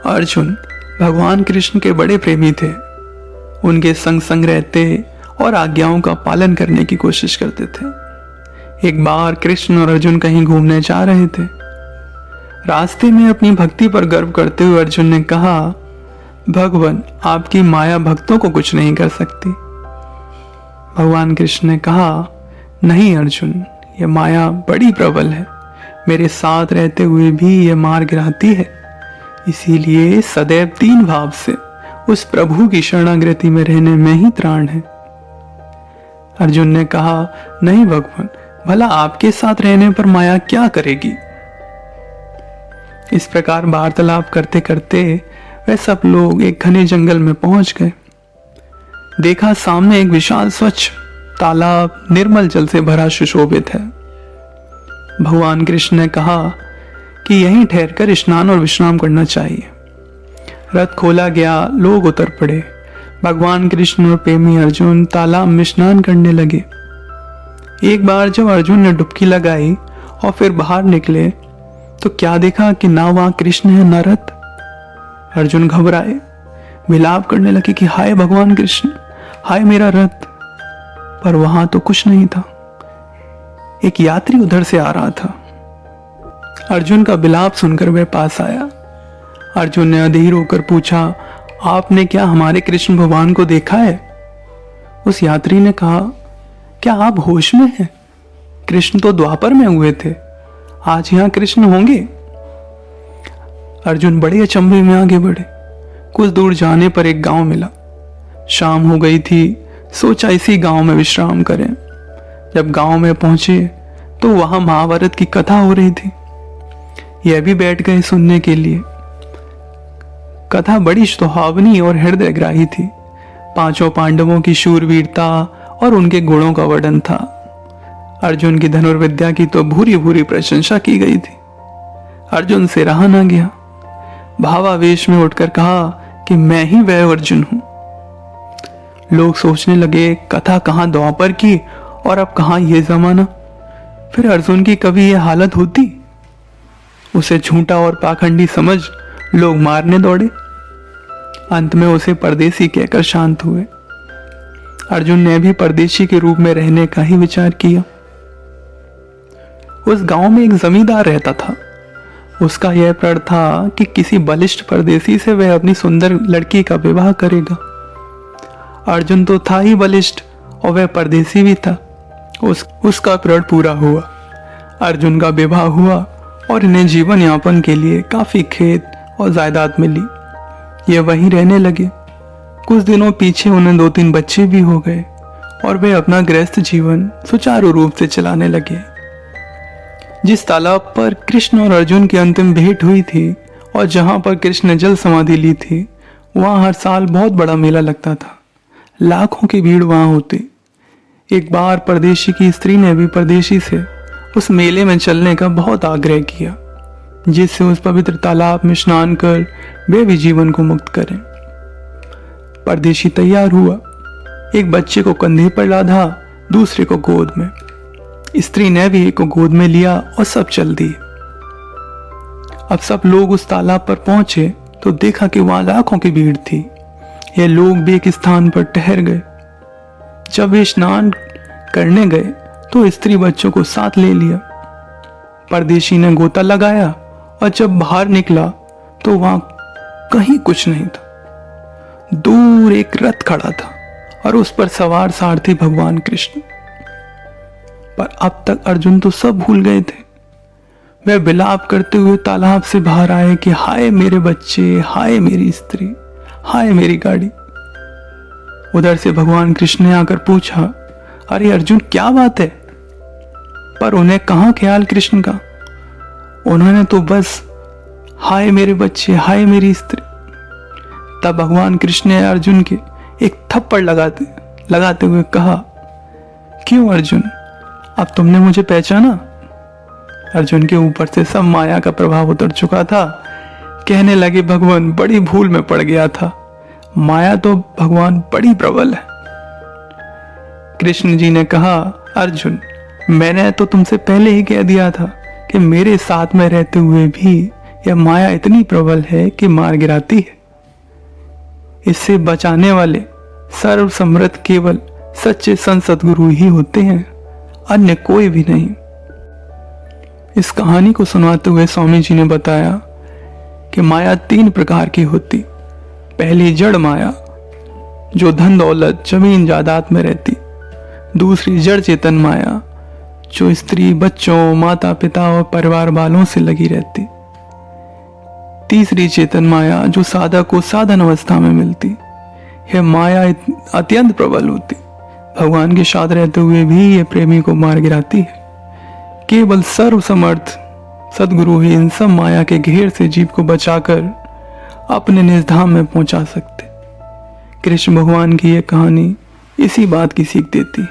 अर्जुन भगवान कृष्ण के बड़े प्रेमी थे। उनके संग संग रहते और आज्ञाओं का पालन करने की कोशिश करते थे। एक बार कृष्ण और अर्जुन कहीं घूमने जा रहे थे। रास्ते में अपनी भक्ति पर गर्व करते हुए अर्जुन ने कहा, भगवान आपकी माया भक्तों को कुछ नहीं कर सकती। भगवान कृष्ण ने कहा, नहीं अर्जुन, ये माया बड़ी प्रबल है। मेरे साथ रहते हुए भी ये मार गिराती है। इसीलिए सदैव 3 भाव से उस प्रभु की शरणागति में रहने में ही त्राण है। अर्जुन ने कहा, नहीं भगवान, भला आपके साथ रहने पर माया क्या करेगी। इस प्रकार वार्तालाप करते करते वे सब लोग एक घने जंगल में पहुंच गए। देखा सामने एक विशाल स्वच्छ तालाब निर्मल जल से भरा सुशोभित है। भगवान कृष्ण ने कहा कि यहीं ठहरकर स्नान और विश्राम करना चाहिए। रथ खोला गया, लोग उतर पड़े। भगवान कृष्ण और प्रेमी अर्जुन तालाब में स्नान करने लगे। एक बार जब अर्जुन ने डुबकी लगाई और फिर बाहर निकले तो क्या देखा कि ना वहां कृष्ण है ना रथ। अर्जुन घबराए, विलाप करने लगे कि हाय भगवान कृष्ण, हाय मेरा रथ। पर वहां तो कुछ नहीं था। एक यात्री उधर से आ रहा था। अर्जुन का विलाप सुनकर वह पास आया। अर्जुन ने अधीर होकर पूछा, आपने क्या हमारे कृष्ण भगवान को देखा है। उस यात्री ने कहा, क्या आप होश में हैं? कृष्ण तो द्वापर में हुए थे, आज यहां कृष्ण होंगे। अर्जुन बड़े अचंभे में आगे बढ़े। कुछ दूर जाने पर एक गांव मिला। शाम हो गई थी, सोचा इसी गांव में विश्राम करें। जब गांव में पहुंचे तो वहां महाभारत की कथा हो रही थी। यह भी बैठ गए सुनने के लिए। कथा बड़ी सुहावनी और हृदयग्राही थी। 5 पांडवों की शूरवीरता और उनके गुणों का वर्णन था। अर्जुन की धनुर्विद्या की तो भूरी भूरी प्रशंसा की गई थी। अर्जुन से रहा ना गया। भावावेश में उठकर कहा कि मैं ही वह अर्जुन हूं। लोग सोचने लगे, कथा कहां द्वापर की और अब कहां यह जमाना। फिर अर्जुन की कभी यह हालत होती। उसे झूठा और पाखंडी समझ लोग मारने दौड़े। अंत में उसे परदेसी कहकर शांत हुए। अर्जुन ने भी परदेशी के रूप में रहने का ही विचार किया। उस गांव में एक जमींदार रहता था। उसका यह प्रण था कि किसी बलिष्ठ परदेसी से वह अपनी सुंदर लड़की का विवाह करेगा। अर्जुन तो था ही बलिष्ठ और वह परदेसी भी था। उसका प्रण पूरा हुआ। अर्जुन का विवाह हुआ और इन्हें जीवन यापन के लिए काफी खेत और जायदाद मिली। ये वहीं रहने लगे। कुछ दिनों पीछे उन्हें 2-3 बच्चे भी हो गए और वे अपना गृहस्थ जीवन सुचारू रूप से चलाने लगे। जिस तालाब पर कृष्ण और अर्जुन की अंतिम भेंट हुई थी और जहां पर कृष्ण ने जल समाधि ली थी, वहां हर साल बहुत बड़ा मेला लगता था। लाखों की भीड़ वहां होती। एक बार परदेशी की स्त्री ने भी परदेशी से उस मेले में चलने का बहुत आग्रह किया, जिससे उस पवित्र तालाब में स्नान कर वे भी जीवन को मुक्त करें। परदेशी तैयार हुआ। एक बच्चे को कंधे पर लाधा, दूसरे को गोद में। स्त्री ने भी एक को गोद में लिया और सब चल दिए। अब सब लोग उस तालाब पर पहुंचे तो देखा कि वहां लाखों की भीड़ थी। ये लोग भी एक स्थान पर ठहर गए। जब वे स्नान करने गए तो स्त्री बच्चों को साथ ले लिया। परदेशी ने गोता लगाया और जब बाहर निकला तो वहां कहीं कुछ नहीं था। दूर एक रथ खड़ा था और उस पर सवार सारथी भगवान कृष्ण। पर अब तक अर्जुन तो सब भूल गए थे। वे विलाप करते हुए तालाब से बाहर आए कि हाय मेरे बच्चे, हाय मेरी स्त्री, हाय मेरी गाड़ी। उधर से भगवान कृष्ण ने आकर पूछा, अरे अर्जुन क्या बात है। पर उन्हें कहां ख्याल कृष्ण का। उन्होंने तो बस हाय मेरे बच्चे, हाय मेरी स्त्री। तब भगवान कृष्ण ने अर्जुन के एक थप्पड़ लगाते हुए कहा, क्यों अर्जुन, अब तुमने मुझे पहचाना। अर्जुन के ऊपर से सब माया का प्रभाव उतर चुका था। कहने लगे, भगवान बड़ी भूल में पड़ गया था। माया तो भगवान बड़ी प्रबल है। कृष्ण जी ने कहा, अर्जुन मैंने तो तुमसे पहले ही कह दिया था कि मेरे साथ में रहते हुए भी यह माया इतनी प्रबल है कि मार गिराती है। इससे बचाने वाले सर्वसमर्थ केवल सच्चे संत सद्गुरु ही होते हैं, अन्य कोई भी नहीं। इस कहानी को सुनाते हुए स्वामी जी ने बताया कि माया 3 प्रकार की होती। पहली जड़ माया, जो धन दौलत जमीन जायदाद में रहती। दूसरी जड़ चेतन माया, जो स्त्री बच्चों माता पिता और परिवार वालों से लगी रहती। तीसरी चेतन माया, जो साधक को साधन अवस्था में मिलती। यह माया अत्यंत प्रबल होती, भगवान के साथ रहते हुए भी ये प्रेमी को मार गिराती है। केवल सर्वसमर्थ सद्गुरु ही इन सब माया के घेर से जीव को बचाकर अपने निज धाम में पहुंचा सकते। कृष्ण भगवान की यह कहानी इसी बात की सीख देती है।